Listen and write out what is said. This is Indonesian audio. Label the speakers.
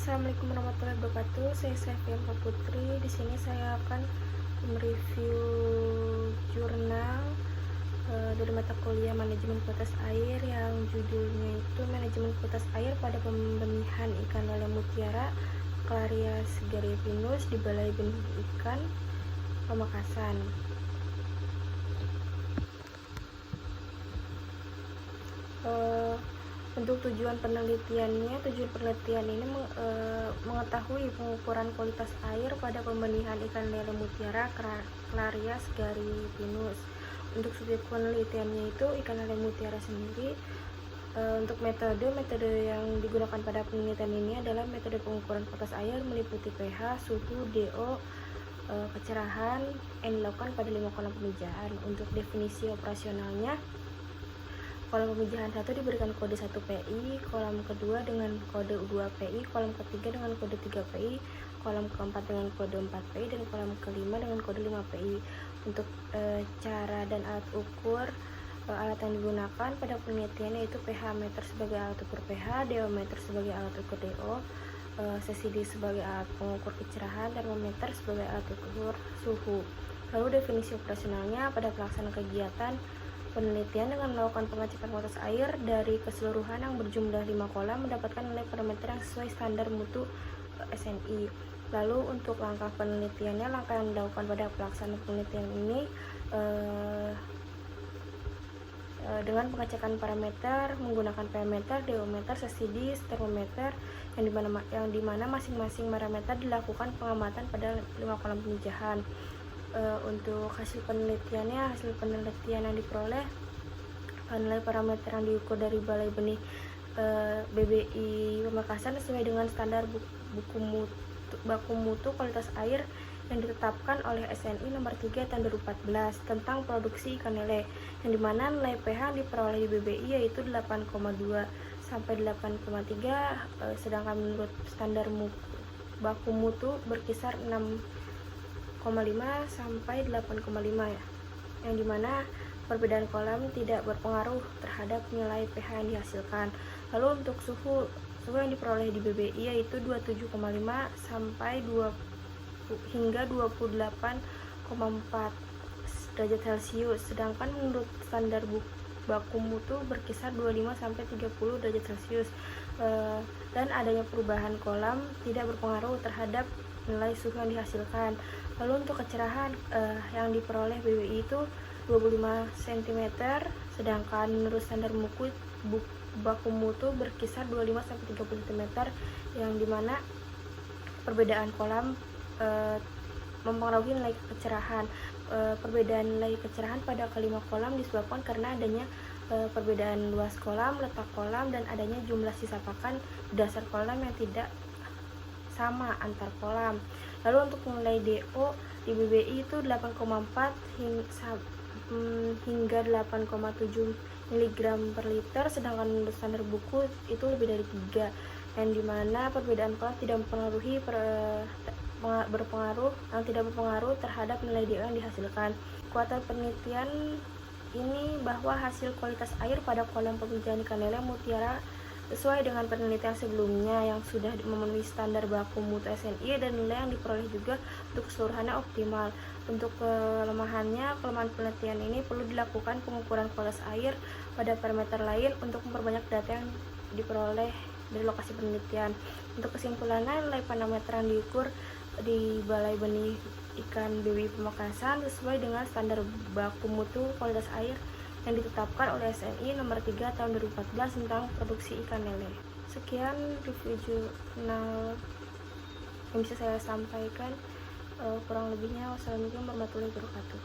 Speaker 1: Assalamualaikum warahmatullahi wabarakatuh. Saya Sefian Putri. Di sini saya akan mereview jurnal dari mata kuliah Manajemen Kualitas Air yang judulnya itu Manajemen Kualitas Air pada Pembenihan Ikan Lele Mutiara Clarias Gariepinus di Balai Benih Ikan Pamekasan. Untuk tujuan penelitian ini mengetahui pengukuran kualitas air pada pembenihan ikan lele mutiara Clarias Gariepinus. Untuk subjek penelitiannya itu ikan lele mutiara sendiri. Untuk metode yang digunakan pada penelitian ini adalah metode pengukuran kualitas air meliputi pH, suhu, DO, kecerahan yang dilakukan pada 5 kolam pemijahan. Untuk definisi operasionalnya, kolam pemijahan 1 diberikan kode 1 PI, kolam kedua dengan kode 2 PI, kolam ketiga dengan kode 3 PI, kolam keempat dengan kode 4 PI, dan kolam kelima dengan kode 5 PI. Untuk cara dan alat ukur, alat yang digunakan pada penelitian yaitu pH meter sebagai alat ukur pH, DO meter sebagai alat ukur DO, CCD sebagai alat pengukur kecerahan, termometer sebagai alat ukur suhu. Lalu definisi operasionalnya, pada pelaksanaan kegiatan penelitian dengan melakukan pengecekan kualitas air dari keseluruhan yang berjumlah 5 kolam mendapatkan nilai parameter yang sesuai standar mutu SNI. Lalu untuk langkah penelitiannya, langkah yang dilakukan pada pelaksanaan penelitian ini dengan pengecekan parameter menggunakan pH meter, DO meter, CCD, termometer yang dimana masing-masing parameter dilakukan pengamatan pada 5 kolam pemijahan. Untuk hasil penelitian yang diperoleh, nilai parameter yang diukur dari Balai Benih BBI Pamekasan sesuai dengan standar baku mutu kualitas air yang ditetapkan oleh SNI nomor 3 tahun 2014 tentang produksi ikan lele, yang dimana nilai pH yang diperoleh di BBI yaitu 8,2 sampai 8,3, sedangkan menurut standar baku mutu berkisar 6,5 sampai 8,5 ya, yang dimana perbedaan kolam tidak berpengaruh terhadap nilai pH yang dihasilkan. Lalu untuk suhu yang diperoleh di BBI yaitu 27,5 sampai 20 hingga 28,4 derajat Celcius, sedangkan menurut standar baku mutu berkisar 25 sampai 30 derajat Celcius, dan adanya perubahan kolam tidak berpengaruh terhadap nilai suhu yang dihasilkan. Lalu untuk kecerahan yang diperoleh BBI itu 25 cm, sedangkan menurut standar baku mutu berkisar 25 sampai 30 cm, yang dimana perbedaan kolam mempengaruhi nilai kecerahan. Perbedaan nilai kecerahan pada kelima kolam disebabkan karena adanya perbedaan luas kolam, letak kolam, dan adanya jumlah sisa pakan di dasar kolam yang tidak sama antar kolam. Lalu untuk nilai DO di BBI itu 8,4 hingga 8,7 mg per liter, sedangkan menurut standar buku itu lebih dari 3, yang dimana perbedaan kolam tidak berpengaruh terhadap nilai DO yang dihasilkan. Kekuatan penelitian ini bahwa hasil kualitas air pada kolam pemijahan ikan lele mutiara sesuai dengan penelitian sebelumnya yang sudah memenuhi standar baku mutu SNI, dan nilai yang diperoleh juga untuk keseluruhannya optimal. Untuk kelemahan penelitian ini perlu dilakukan pengukuran kualitas air pada parameter lain untuk memperbanyak data yang diperoleh dari lokasi penelitian. Untuk kesimpulannya, nilai parameter yang diukur di Balai Benih Ikan BBI Pamekasan sesuai dengan standar baku mutu kualitas air yang ditetapkan oleh SNI nomor 3 tahun 2014 tentang produksi ikan lele. Sekian review jurnal yang bisa saya sampaikan. Kurang lebihnya wassalamualaikum warahmatullahi wabarakatuh.